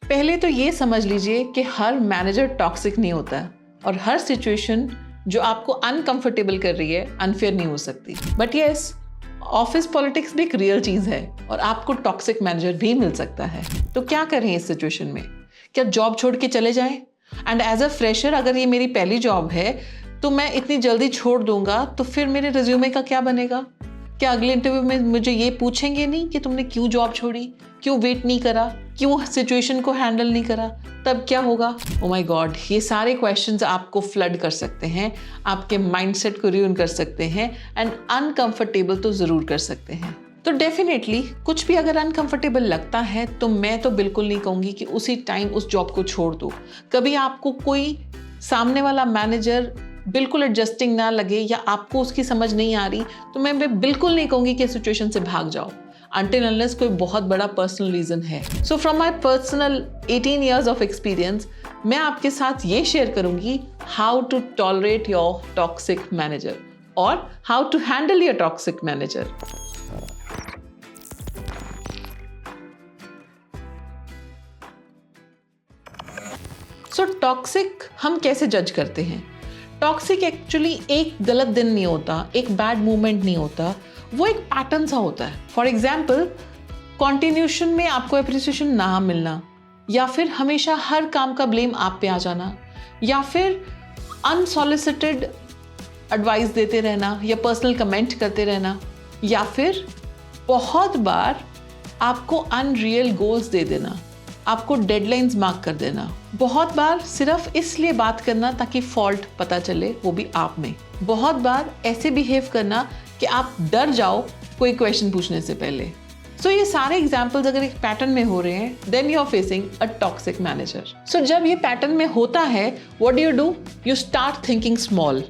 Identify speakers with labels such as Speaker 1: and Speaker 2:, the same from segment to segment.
Speaker 1: पहले तो ये समझ लीजिए कि हर मैनेजर टॉक्सिक नहीं होता और हर सिचुएशन जो आपको अनकंफर्टेबल कर रही है अनफेयर नहीं हो सकती। बट यस, ऑफिस पॉलिटिक्स भी एक रियल चीज़ है और आपको टॉक्सिक मैनेजर भी मिल सकता है। तो क्या करें इस सिचुएशन में? क्या जॉब छोड़ के चले जाएं? एंड एज अ फ्रेशर अगर ये मेरी पहली जॉब है तो मैं इतनी जल्दी छोड़ दूंगा तो फिर मेरे रिज्यूमे का क्या बनेगा? क्या अगले इंटरव्यू में मुझे ये पूछेंगे नहीं कि तुमने क्यों जॉब छोड़ी, क्यों वेट नहीं करा, क्यों सिचुएशन को हैंडल नहीं करा? तब क्या होगा? ओ माय गॉड, ये सारे क्वेश्चंस आपको फ्लड कर सकते हैं, आपके माइंडसेट को रूइन कर सकते हैं एंड अनकंफर्टेबल तो ज़रूर कर सकते हैं। तो डेफिनेटली कुछ भी अगर अनकंफर्टेबल लगता है तो मैं तो बिल्कुल नहीं कहूँगी कि उसी टाइम उस जॉब को छोड़ दो। कभी आपको कोई सामने वाला मैनेजर बिल्कुल एडजस्टिंग ना लगे या आपको उसकी समझ नहीं आ रही तो मैं बिल्कुल नहीं कहूँगी कि सिचुएशन से भाग जाओ until unless कोई बहुत बड़ा पर्सनल रीज़न है। So from my personal 18 years of experience मैं आपके साथ ये शेयर करूँगी how to tolerate your toxic manager और how to handle your toxic manager. So toxic हम कैसे जज करते हैं? टॉक्सिक एक्चुअली एक गलत दिन नहीं होता, एक बैड मोमेंट नहीं होता, वो एक पैटर्न सा होता है। फॉर एग्जाम्पल, कॉन्टिन्यूशन में आपको अप्रिसिएशन ना मिलना, या फिर हमेशा हर काम का ब्लेम आप पे आ जाना, या फिर अनसॉलिसिटेड एडवाइस देते रहना या पर्सनल कमेंट करते रहना, या फिर बहुत बार आपको अनरियल गोल्स दे देना, आपको डेडलाइंस मार्क कर देना, बहुत बार सिर्फ इसलिए बात करना ताकि फॉल्ट पता चले, वो भी आप में, बहुत बार ऐसे बिहेव करना कि आप डर जाओ कोई क्वेश्चन पूछने से पहले। सो ये सारे एग्जाम्पल्स अगर एक पैटर्न में हो रहे हैं then you are facing a toxic manager. So जब ये पैटर्न में होता है what do? You start thinking small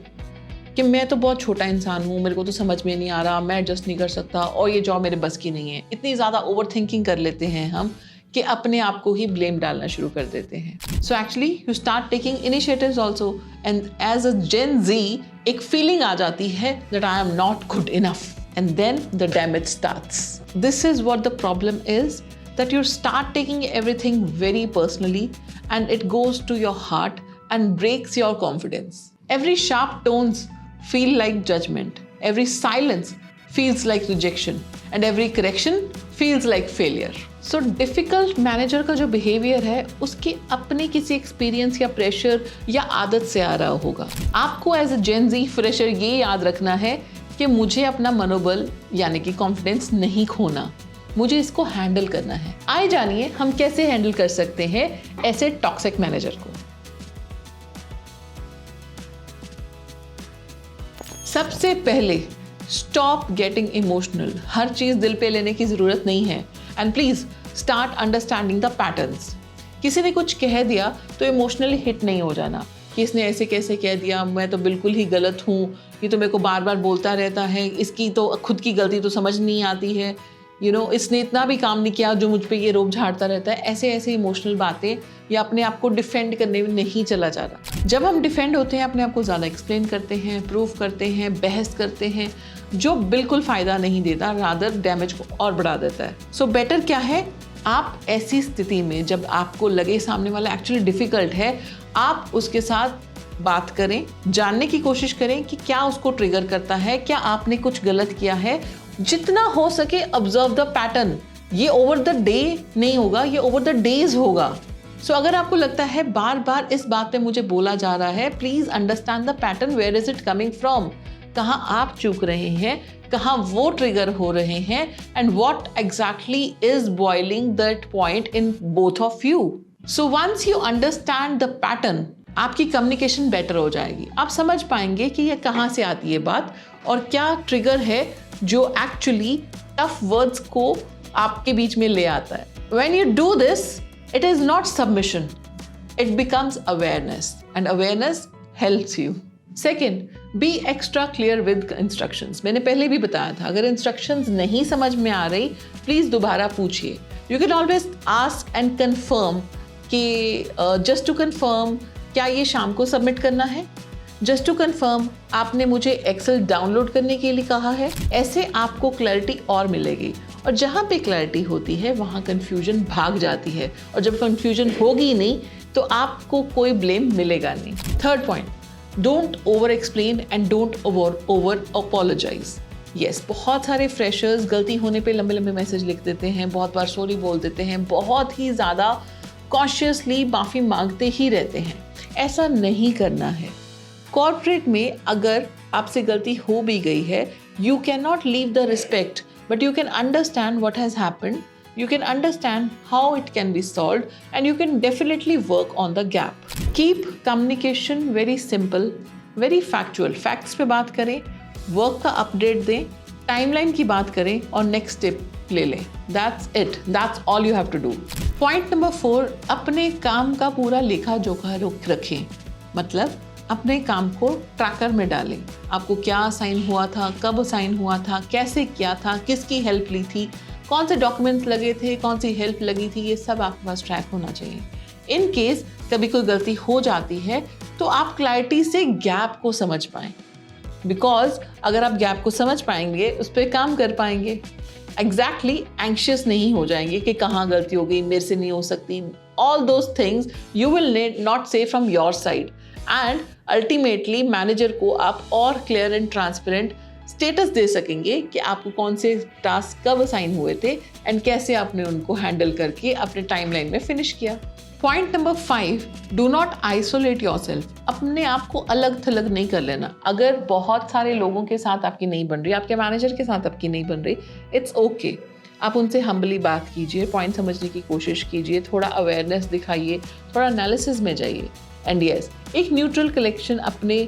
Speaker 1: कि मैं तो बहुत छोटा इंसान हूँ, मेरे को तो समझ में नहीं आ रहा, मैं एडजस्ट नहीं कर सकता और ये जॉब मेरे बस की नहीं है। इतनी ज़्यादा ओवर थिंकिंग कर लेते हैं हम कि अपने आप को ही ब्लेम डालना शुरू कर देते हैं। So actually you start taking initiatives also and as a Gen Z एक फीलिंग आ जाती है that I am not good enough and then the damage starts. This is what the problem is that you start taking everything very personally and it goes to your heart and breaks your confidence. Every sharp tones feel like judgment. Every silence feels like rejection and every correction feels like failure. So difficult manager का जो behavior है उसके अपने किसी experience या pressure या आदत से आ रहा होगा। आपको as a Gen Z fresher ये याद रखना है कि मुझे अपना मनोबल यानी कि confidence नहीं खोना, मुझे इसको हैंडल करना है। आइए जानिए हम कैसे हैंडल कर सकते हैं ऐसे टॉक्सिक मैनेजर को। सबसे पहले स्टॉप गेटिंग इमोशनल। हर चीज दिल पे लेने की जरूरत नहीं है and please start understanding the patterns. किसी ने कुछ कह दिया तो इमोशनली हिट नहीं हो जाना कि इसने ऐसे कैसे कह दिया, मैं तो बिल्कुल ही गलत हूँ, ये तो मेरे को बार बार बोलता रहता है, इसकी तो खुद की गलती तो समझ नहीं आती है, इसने इतना भी काम नहीं किया जो मुझ पे ये रोब झाड़ता रहता है। ऐसे ऐसे इमोशनल बातें या अपने आप को डिफेंड करने में नहीं चला जा रहा। जब हम डिफेंड होते हैं, अपने आप को ज़्यादा एक्सप्लेन करते हैं, प्रूव करते हैं, बहस करते हैं, जो बिल्कुल फ़ायदा नहीं देता, रादर डैमेज को और बढ़ा देता है। सो बेटर क्या है, आप ऐसी स्थिति में जब आपको लगे सामने वाला एक्चुअली डिफ़िकल्ट है, आप उसके साथ बात करें, जानने की कोशिश करें कि क्या उसको ट्रिगर करता है, क्या आपने कुछ गलत किया है। जितना हो सके ऑब्जर्व द पैटर्न। ये ओवर द डे नहीं होगा, ये ओवर द डेज होगा। सो अगर आपको लगता है बार बार इस बात पे मुझे बोला जा रहा है, please understand the pattern, where is it coming from, कहाँ आप चूक रहे हैं, कहाँ वो ट्रिगर हो रहे हैं and what exactly is boiling that point in both of you. So once you understand the pattern, आपकी कम्युनिकेशन बेटर हो जाएगी। आप समझ पाएंगे कि ये कहाँ से आती है बात और क्या ट्रिगर है जो एक्चुअली टफ वर्ड्स को आपके बीच में ले आता है। When you do this, it is not submission, it becomes awareness and awareness helps you. Second, be extra clear with instructions. मैंने पहले भी बताया था, अगर instructions नहीं समझ में आ रही, प्लीज दोबारा पूछिए। You can always ask and confirm कि just to confirm क्या ये शाम को सबमिट करना है, जस्ट टू कन्फर्म आपने मुझे एक्सेल डाउनलोड करने के लिए कहा है। ऐसे आपको क्लैरिटी और मिलेगी और जहाँ पे क्लैरिटी होती है वहाँ कन्फ्यूजन भाग जाती है, और जब कन्फ्यूजन होगी नहीं तो आपको कोई ब्लेम मिलेगा नहीं। Third point, don't over explain and don't over apologise. Yes, बहुत सारे फ्रेशर्स गलती होने पे लंबे लंबे मैसेज लिख देते हैं, बहुत बार सॉरी बोल देते हैं, बहुत ही ज़्यादा कॉन्शियसली माफ़ी मांगते ही रहते हैं। ऐसा नहीं करना है। कॉर्पोरेट में अगर आपसे गलती हो भी गई है, you can not leave the respect, but you can understand what has happened, you can understand how it can be solved, and you can definitely work on the gap. Keep communication very simple, very factual. Facts पे बात करें, work का update दें, timeline की बात करें और next step ले लें. That's it. That's all you have to do. Point number 4, अपने काम का पूरा लेखा जोखा रखें। मतलब अपने काम को ट्रैकर में डालें। आपको क्या साइन हुआ था, कब साइन हुआ था, कैसे किया था, किसकी हेल्प ली थी, कौन से डॉक्यूमेंट्स लगे थे, कौन सी हेल्प लगी थी, ये सब आपके पास ट्रैक होना चाहिए। इन केस कभी कोई गलती हो जाती है तो आप क्लैरिटी से गैप को समझ पाएँ, बिकॉज अगर आप गैप को समझ पाएंगे उस पर काम कर पाएंगे। एग्जैक्टली एंशियस नहीं हो जाएंगे कि कहाँ गलती हो गई, मेरे से नहीं हो सकती। All those things you will not say from your side, and ultimately manager को आप और क्लियर एंड ट्रांसपेरेंट स्टेटस दे सकेंगे कि आपको कौन से टास्क कब असाइन हुए थे एंड कैसे आपने उनको हैंडल करके अपने टाइमलाइन में फिनिश किया। Point number 5, do not isolate yourself. अपने आप को अलग थलग नहीं कर लेना। अगर बहुत सारे लोगों के साथ आपकी नहीं बन रही, आपके मैनेजर के साथ आपकी नहीं बन रही, इट्स ओके। आप उनसे हम्बली बात कीजिए, पॉइंट समझने की कोशिश कीजिए, थोड़ा अवेयरनेस दिखाइए, थोड़ा एनालिसिस में जाइए। एंड यस, एक न्यूट्रल कलेक्शन अपने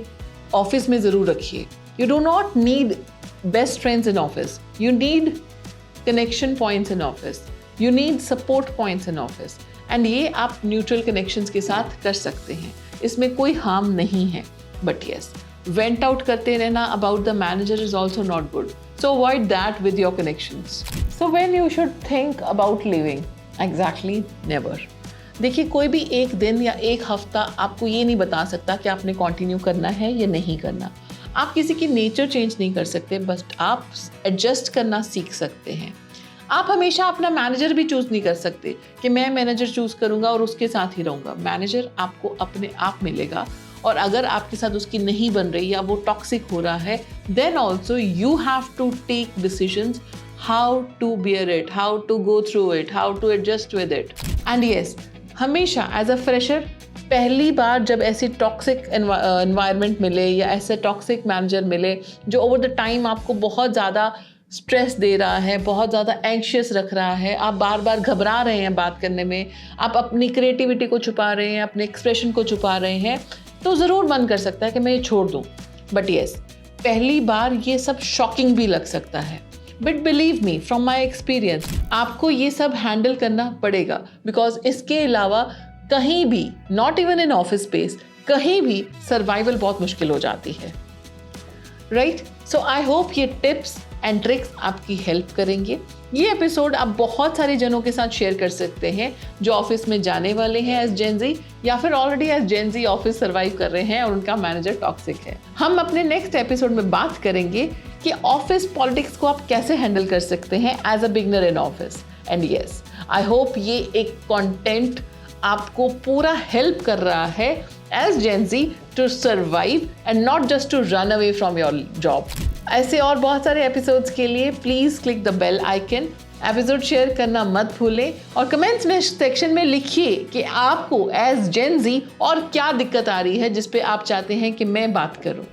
Speaker 1: ऑफिस में ज़रूर रखिए। You do not need best friends in office. You need connection points in office. You need support points in office. And ये आप neutral connections के साथ कर सकते हैं। इसमें कोई harm नहीं है। But yes, vent out करते रहना about the manager is also not good. So avoid that with your connections. So when you should think about leaving? Exactly, never. देखिए, कोई भी एक दिन या एक हफ्ता आपको ये नहीं बता सकता कि आपने कंटिन्यू करना है या नहीं करना। आप किसी की नेचर चेंज नहीं कर सकते, बस आप एडजस्ट करना सीख सकते हैं। आप हमेशा अपना मैनेजर भी चूज़ नहीं कर सकते कि मैं मैनेजर चूज़ करूँगा और उसके साथ ही रहूँगा। मैनेजर आपको अपने आप मिलेगा, और अगर आपके साथ उसकी नहीं बन रही या वो टॉक्सिक हो रहा है, then also you have to take decisions how to bear it, how to go through it, how to adjust with it. And yes, हमेशा एज अ फ्रेशर पहली बार जब ऐसी टॉक्सिक एनवायरनमेंट मिले या ऐसे टॉक्सिक मैनेजर मिले जो ओवर द टाइम आपको बहुत ज़्यादा स्ट्रेस दे रहा है, बहुत ज़्यादा एंग्शियस रख रहा है, आप बार बार घबरा रहे हैं बात करने में, आप अपनी क्रिएटिविटी को छुपा रहे हैं, अपने एक्सप्रेशन को छुपा रहे हैं, तो ज़रूर मन कर सकता है कि मैं ये छोड़ दूँ। बट येस, पहली बार ये सब शॉकिंग भी लग सकता है, but believe me from my experience आपको ये सब हैंडल करना पड़ेगा, बिकॉज इसके अलावा कहीं भी, not even in office space, कहीं भी सर्वाइवल बहुत मुश्किल हो जाती है। राइट? सो आई होप ये टिप्स एंड ट्रिक्स आपकी हेल्प करेंगे। ये एपिसोड आप बहुत सारे जनों के साथ शेयर कर सकते हैं जो ऑफिस में जाने वाले हैं एज जेनजी, या फिर already as Gen Z office survive कर रहे हैं और उनका मैनेजर टॉक्सिक है। हम अपने नेक्स्ट एपिसोड में बात करेंगे कि ऑफिस पॉलिटिक्स को आप कैसे हैंडल कर सकते हैं as a beginner in office. And yes, I hope ये एक कंटेंट आपको पूरा हेल्प कर रहा है as Gen Z to survive and not just to run away from your job. ऐसे और बहुत सारे एपिसोड्स के लिए please click the bell icon. Episode share करना मत भूलें और कमेंट्स में सेक्शन में लिखिए कि आपको एज जेनजी और क्या दिक्कत आ रही है जिस पे आप चाहते हैं कि मैं बात करूं।